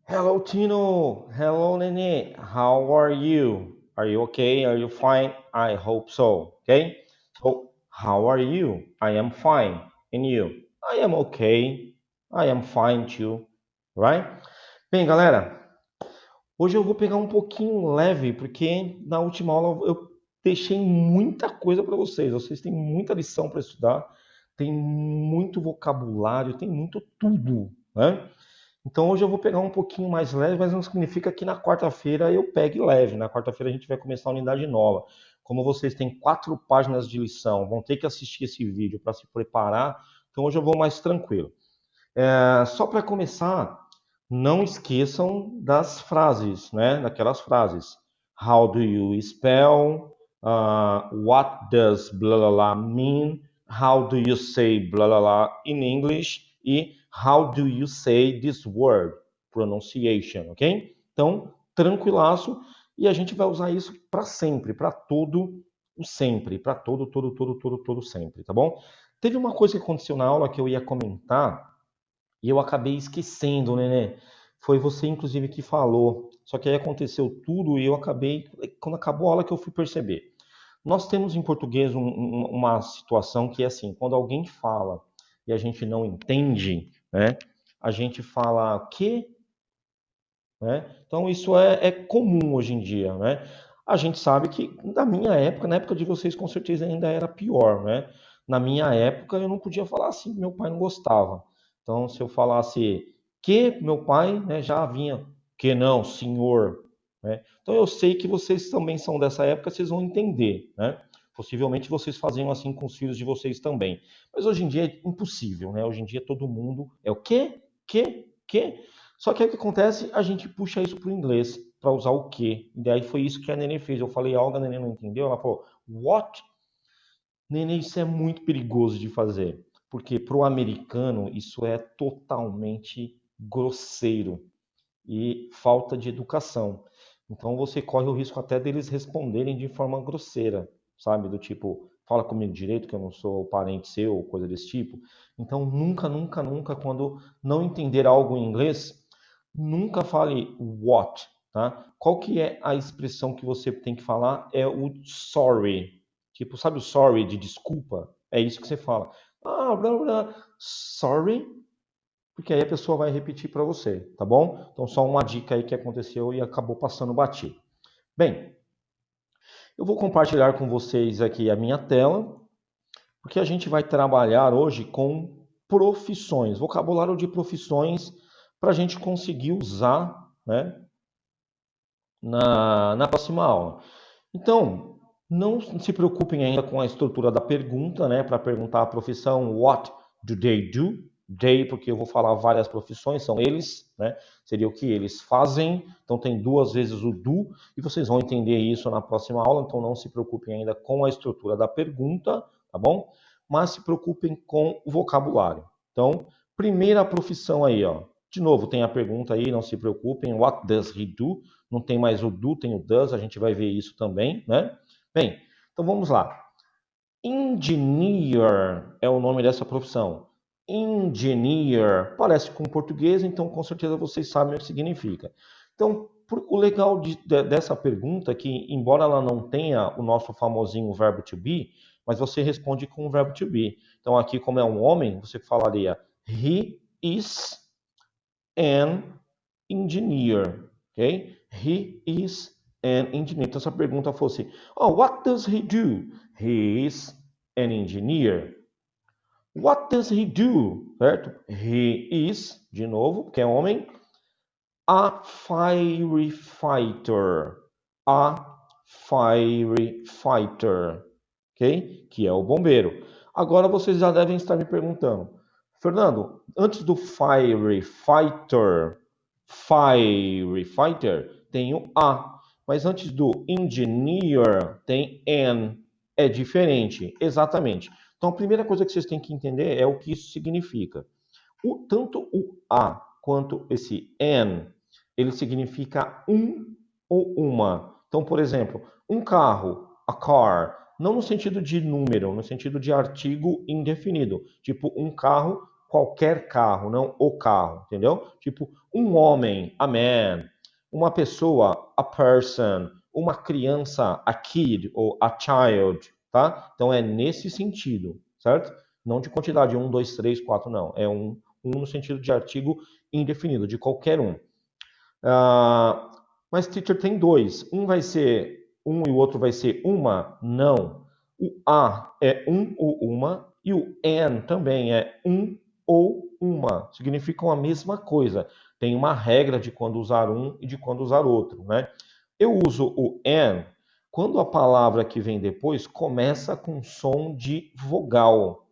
Hello, Tino. Hello, Nene. How are you? Are you okay? Are you fine? I hope so. Okay? So, how are you? I am fine. And you? I am okay. I am fine too. Right? Bem, galera, hoje eu vou pegar um pouquinho leve, porque na última aula eu deixei muita coisa para vocês. Vocês têm muita lição para estudar, tem muito vocabulário, tem muito tudo, né? Então hoje eu vou pegar um pouquinho mais leve, mas não significa que na quarta-feira eu pegue leve. Na quarta-feira a gente vai começar a unidade nova. Como vocês têm 4 páginas de lição, vão ter que assistir esse vídeo para se preparar, então hoje eu vou mais tranquilo. Só para começar, não esqueçam das frases, né? Daquelas frases. How do you spell? What does blah blah blah mean? How do you say blah blah blah in English? E how do you say this word? Pronunciation, ok? Então, tranquilaço. E a gente vai usar isso para sempre, para todo o sempre, para todo sempre, tá bom? Teve uma coisa que aconteceu na aula que eu ia comentar e eu acabei esquecendo, né? Foi você, inclusive, que falou. Só que aí aconteceu tudo e eu acabei, quando acabou a aula, que eu fui perceber. Nós temos em português uma situação que é assim: quando alguém fala e a gente não entende, né? A gente fala que, né? Então isso é comum hoje em dia, né? A gente sabe que na minha época, na época de vocês, com certeza ainda era pior, né? Na minha época eu não podia falar assim, meu pai não gostava. Então se eu falasse que meu pai, né, já vinha que não, senhor, né? Então eu sei que vocês também são dessa época, vocês vão entender, né? Possivelmente vocês faziam assim com os filhos de vocês também. Mas hoje em dia é impossível, né? Hoje em dia todo mundo é o quê? Que? Só que aí o que acontece? A gente puxa isso para o inglês para usar o que. E daí foi isso que a Nenê fez. Eu falei algo, a Nenê não entendeu. Ela falou, what? Nenê, isso é muito perigoso de fazer. Porque para o americano isso é totalmente grosseiro e falta de educação. Então você corre o risco até deles responderem de forma grosseira, sabe? Do tipo, fala comigo direito que eu não sou parente seu, ou coisa desse tipo. Então nunca, quando não entender algo em inglês, nunca fale what, tá? Qual que é a expressão que você tem que falar? É o sorry. Tipo, sabe o sorry de desculpa? É isso que você fala. Blá, blá, sorry, porque aí a pessoa vai repetir para você, tá bom? Então, só uma dica aí que aconteceu e acabou passando batido. Bem, eu vou compartilhar com vocês aqui a minha tela, porque a gente vai trabalhar hoje com profissões, vocabulário de profissões, para a gente conseguir usar, né, na próxima aula. Então, não se preocupem ainda com a estrutura da pergunta, né? Para perguntar a profissão, what do they do? They, porque eu vou falar várias profissões, são eles, né? Seria o que eles fazem. Então, tem 2 vezes o do, e vocês vão entender isso na próxima aula. Então, não se preocupem ainda com a estrutura da pergunta, tá bom? Mas se preocupem com o vocabulário. Então, primeira profissão aí, ó. De novo, tem a pergunta aí, não se preocupem. What does he do? Não tem mais o do, tem o does, a gente vai ver isso também, né? Bem, então vamos lá. Engineer é o nome dessa profissão. Engineer parece com português, então com certeza vocês sabem o que significa. Então, o legal dessa pergunta é que, embora ela não tenha o nosso famosinho verbo to be, mas você responde com o verbo to be. Então, aqui, como é um homem, você falaria he is an engineer, ok? He is an engineer. Então, se a pergunta fosse, oh, what does he do? He is an engineer. What does he do? Certo? He is, de novo, que é homem, a firefighter. A firefighter, ok? Que é o bombeiro. Agora vocês já devem estar me perguntando, Fernando, antes do firefighter, tem o a, mas antes do engineer tem an. É diferente, exatamente. Então a primeira coisa que vocês têm que entender é o que isso significa. Tanto o a quanto esse an, ele significa um ou uma. Então, por exemplo, um carro, a car, não no sentido de número, no sentido de artigo indefinido, tipo um carro qualquer carro, não o carro, entendeu? Tipo, um homem, a man, uma pessoa, a person, uma criança, a kid ou a child, tá? Então é nesse sentido, certo? Não de quantidade, um, dois, três, quatro, não. É um no sentido de artigo indefinido, de qualquer um. Ah, mas teacher tem dois. Um vai ser um e o outro vai ser uma? Não. O a é um ou uma e o an também é um ou uma. Significam a mesma coisa. Tem uma regra de quando usar um e de quando usar outro, né? Eu uso o an quando a palavra que vem depois começa com som de vogal.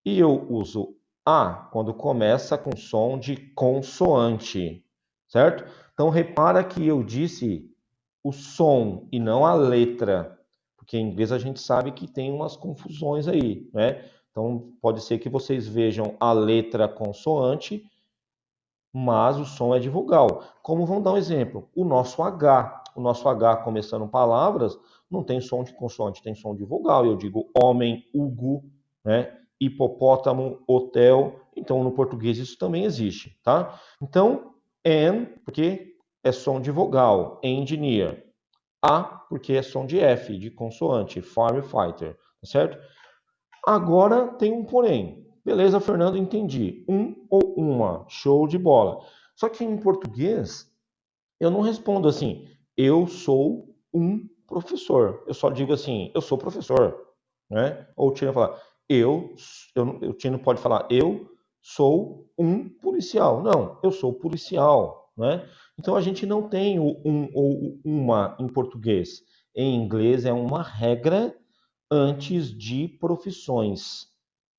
E eu uso a quando começa com som de consoante, certo? Então repara que eu disse o som e não a letra, porque em inglês a gente sabe que tem umas confusões aí, né? Então pode ser que vocês vejam a letra consoante, mas o som é de vogal. Como vamos dar um exemplo? O nosso H começando palavras, não tem som de consoante, tem som de vogal. Eu digo homem, Hugo, né? Hipopótamo, hotel. Então, no português isso também existe, tá? Então, N, porque é som de vogal, engineer. A, porque é som de F, de consoante, firefighter, tá certo? Agora tem um porém. Beleza, Fernando, entendi. Um ou uma, show de bola. Só que em português, eu não respondo assim, eu sou um professor. Eu só digo assim, eu sou professor, né? Ou o Tino fala, o Tino pode falar, eu sou um policial. Não, eu sou policial, né? Então a gente não tem o um ou uma em português. Em inglês é uma regra antes de profissões.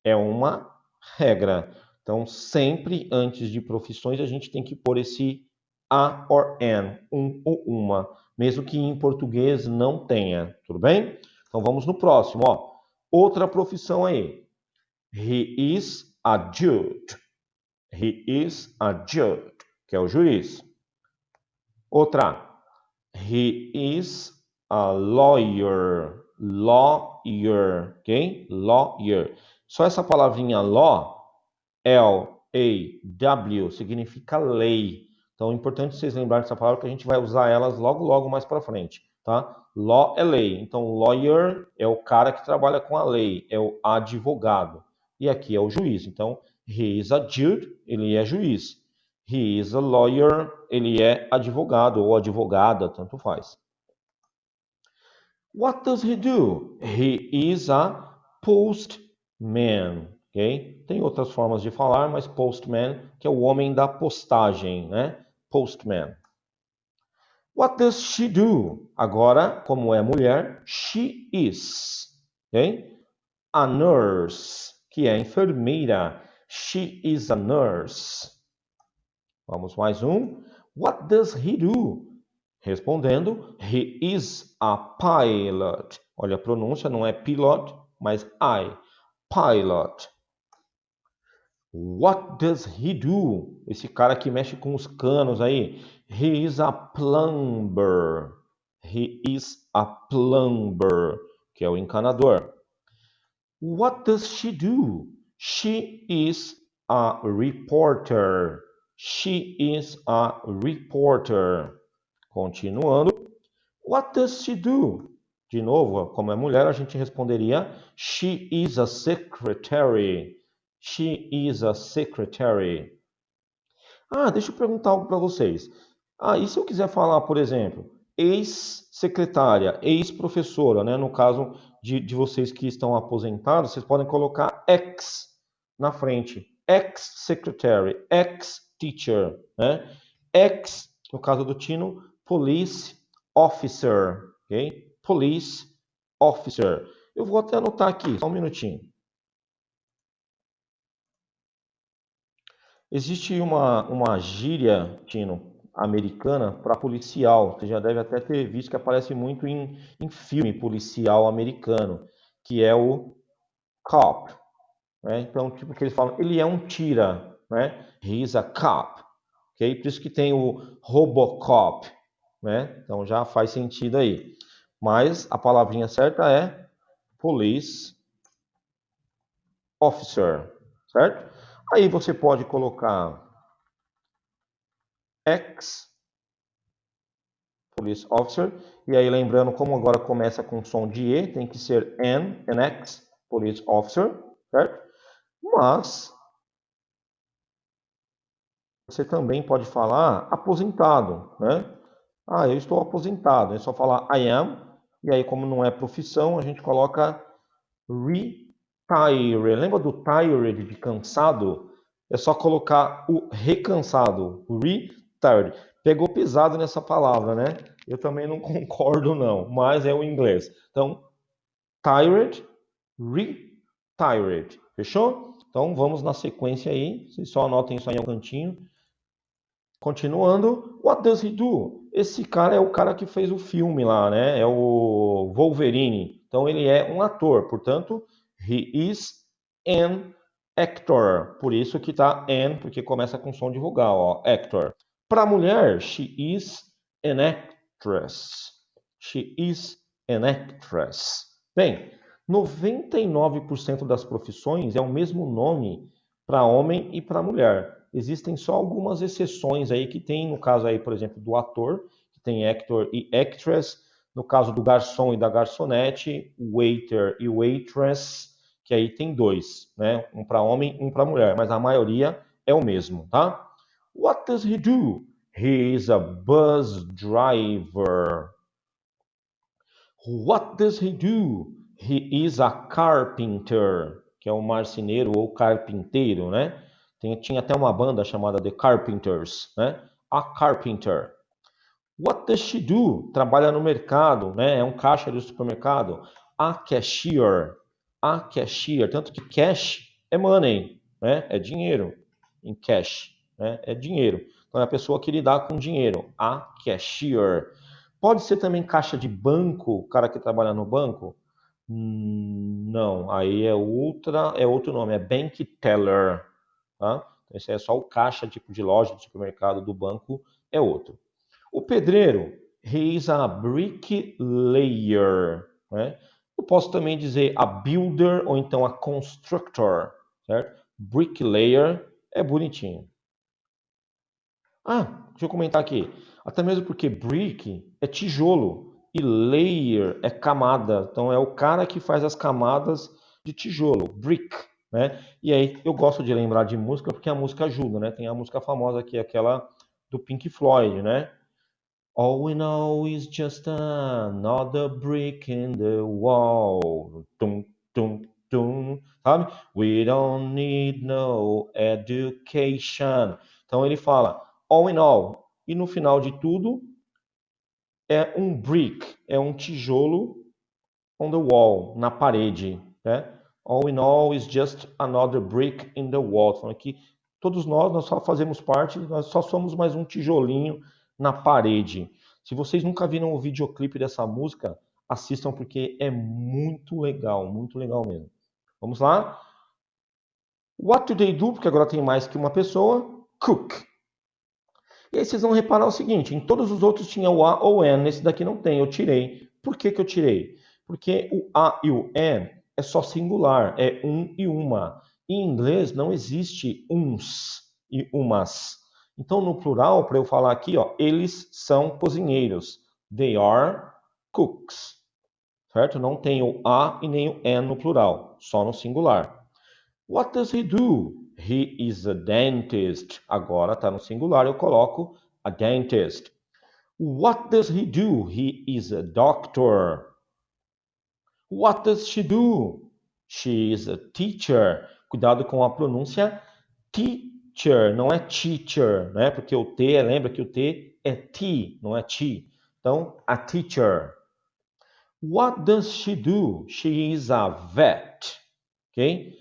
É uma regra. Então, sempre antes de profissões, a gente tem que pôr esse a or an, um ou uma, mesmo que em português não tenha, tudo bem? Então vamos no próximo, ó. Outra profissão aí. He is a judge. He is a judge, que é o juiz. Outra. He is a lawyer. Lawyer, ok? Lawyer. Só essa palavrinha law, L-A-W, significa lei. Então é importante vocês lembrarem dessa palavra que a gente vai usar elas logo, logo mais para frente, tá? Law é lei. Então lawyer é o cara que trabalha com a lei, é o advogado. E aqui é o juiz. Então, he is a judge, ele é juiz. He is a lawyer, ele é advogado ou advogada, tanto faz. What does he do? He is a postman, ok? Tem outras formas de falar, mas postman, que é o homem da postagem, né? Postman. What does she do? Agora, como é mulher, she is, ok? A nurse, que é enfermeira. She is a nurse. Vamos mais um. What does he do? Respondendo, he is a pilot. Olha a pronúncia, não é pilot, mas I. Pilot. What does he do? Esse cara que mexe com os canos aí. He is a plumber. He is a plumber, que é o encanador. What does she do? She is a reporter. She is a reporter. Continuando. What does she do? De novo, como é mulher, a gente responderia she is a secretary. She is a secretary. Ah, deixa eu perguntar algo para vocês. Ah, e se eu quiser falar, por exemplo, ex-secretária, ex-professora, né? No caso de vocês que estão aposentados, vocês podem colocar ex na frente. Ex-secretary, ex-teacher, né? Ex, no caso do Tino, police officer, ok? Police officer. Eu vou até anotar aqui, só um minutinho. Existe uma gíria, Tino, americana para policial. Você já deve até ter visto que aparece muito em filme policial americano, que é o cop, né? Então, tipo que eles falam, ele é um tira, né? He is a cop, ok? Por isso que tem o Robocop, né? Então já faz sentido aí. Mas a palavrinha certa é police officer, certo? Aí você pode colocar ex police officer, e aí lembrando, como agora começa com som de E, tem que ser an ex police officer, certo? Mas você também pode falar aposentado, né? Ah, eu estou aposentado. É só falar I am, e aí como não é profissão, a gente coloca retire. Lembra do tired, de cansado? É só colocar o recansado, retired. Pegou pesado nessa palavra, né? Eu também não concordo não, mas é o inglês. Então, tired, retired. Fechou? Então vamos na sequência aí. Vocês só anotem isso aí no cantinho. Continuando, what does he do? Esse cara é o cara que fez o filme lá, né? É o Wolverine. Então ele é um ator, portanto, he is an actor. Por isso que tá an, porque começa com som de vogal, ó, actor. Para a mulher, she is an actress. She is an actress. Bem, 99% das profissões é o mesmo nome para homem e para mulher. Existem só algumas exceções aí que tem, no caso aí, por exemplo, do ator, que tem actor e actress, no caso do garçom e da garçonete, waiter e waitress, que aí tem dois, né? Um para homem, um para mulher, mas a maioria é o mesmo, tá? What does he do? He is a bus driver. What does he do? He is a carpenter, que é um marceneiro ou carpinteiro, né? Tinha até uma banda chamada The Carpenters, né? A carpenter. What does she do? Trabalha no mercado, né? É um caixa do supermercado. A cashier. A cashier. Tanto que cash é money, né? É dinheiro. Em cash, né? É dinheiro. Então é a pessoa que lidar com dinheiro. A cashier. Pode ser também caixa de banco, o cara que trabalha no banco? Não, aí é outro nome, é bank teller, tá? Então, esse é só o caixa tipo de loja, de supermercado, do banco, é outro. O pedreiro, he is a bricklayer, né? Eu posso também dizer a builder ou então a constructor, certo? Bricklayer é bonitinho. Ah, deixa eu comentar aqui. Até mesmo porque brick é tijolo e layer é camada. Então é o cara que faz as camadas de tijolo, brick, né? E aí eu gosto de lembrar de música porque a música ajuda, né? Tem a música famosa aqui, aquela do Pink Floyd, né? All we know is just another brick in the wall. Tum, tum, tum. Sabe? We don't need no education. Então ele fala all in all. E no final de tudo é um brick, é um tijolo on the wall, na parede, né? All in all is just another brick in the wall. Falando que todos nós só fazemos parte, nós só somos mais um tijolinho na parede. Se vocês nunca viram o videoclipe dessa música, assistam porque é muito legal mesmo. Vamos lá? What do they do? Porque agora tem mais que uma pessoa. Cook. E aí vocês vão reparar o seguinte, em todos os outros tinha o A ou N, nesse daqui não tem, eu tirei. Por que que eu tirei? Porque o A e o N é só singular, é um e uma. Em inglês não existe uns e umas. Então no plural, para eu falar aqui, ó, eles são cozinheiros. They are cooks. Certo? Não tem o A e nem o N no plural, só no singular. What does he do? He is a dentist. Agora está no singular, eu coloco a dentist. What does he do? He is a doctor. What does she do? She is a teacher. Cuidado com a pronúncia teacher, não é teacher, né? Porque o T, lembra que o T é T, não é T. Então, a teacher. What does she do? She is a vet. Ok?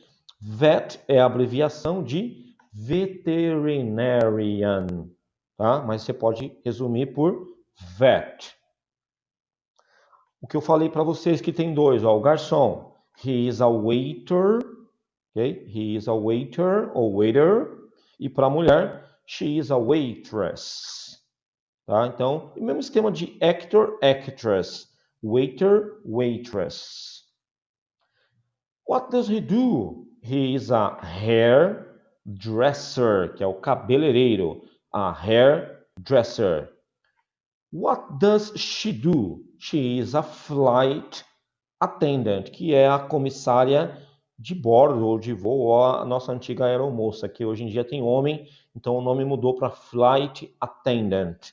Vet é a abreviação de veterinarian, tá? Mas você pode resumir por vet. O que eu falei para vocês que tem dois, ó, o garçom. He is a waiter, ok? He is a waiter ou waiter. E para a mulher, she is a waitress, tá? Então, o mesmo esquema de actor, actress, waiter, waitress. What does he do? He is a Dresser, que é o cabeleireiro. A hairdresser. What does she do? She is a flight attendant, que é a comissária de bordo ou de voo, ou a nossa antiga aeromoça, que hoje em dia tem homem, então o nome mudou para flight attendant.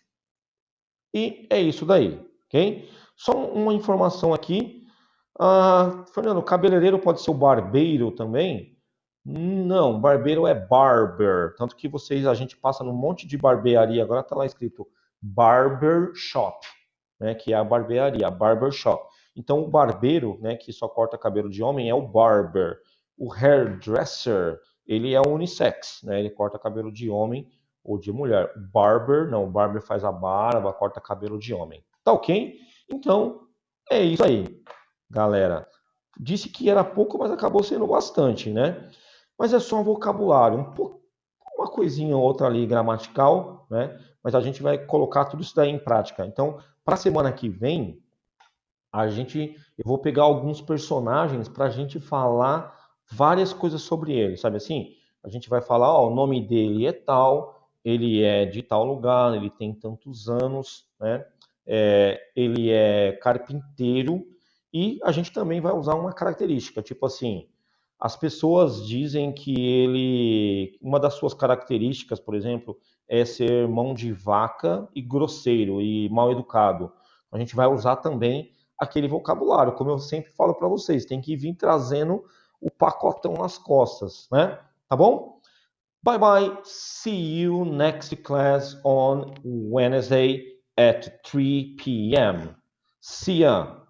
E é isso daí, ok? Só uma informação aqui. Fernando, cabeleireiro pode ser o barbeiro também? Não, barbeiro é barber. Tanto que a gente passa num monte de barbearia, agora está lá escrito barber shop, né, que é a barbearia, barber shop. Então o barbeiro, né, que só corta cabelo de homem é o barber. O hairdresser, ele é unissex, né, ele corta cabelo de homem ou de mulher. Barber, não, o barber faz a barba, corta cabelo de homem. Tá ok? Então, é isso aí, galera. Disse que era pouco, mas acabou sendo bastante, né? Mas é só um vocabulário, uma coisinha ou outra ali gramatical, né? Mas a gente vai colocar tudo isso daí em prática. Então, para a semana que vem, eu vou pegar alguns personagens para a gente falar várias coisas sobre ele, sabe assim? A gente vai falar, ó, o nome dele é tal, ele é de tal lugar, ele tem tantos anos, né? Ele é carpinteiro e a gente também vai usar uma característica, tipo assim, as pessoas dizem que uma das suas características, por exemplo, é ser mão de vaca e grosseiro e mal educado. A gente vai usar também aquele vocabulário. Como eu sempre falo para vocês, tem que vir trazendo o pacotão nas costas, né? Tá bom? Bye bye. See you next class on Wednesday at 3 p.m. See ya.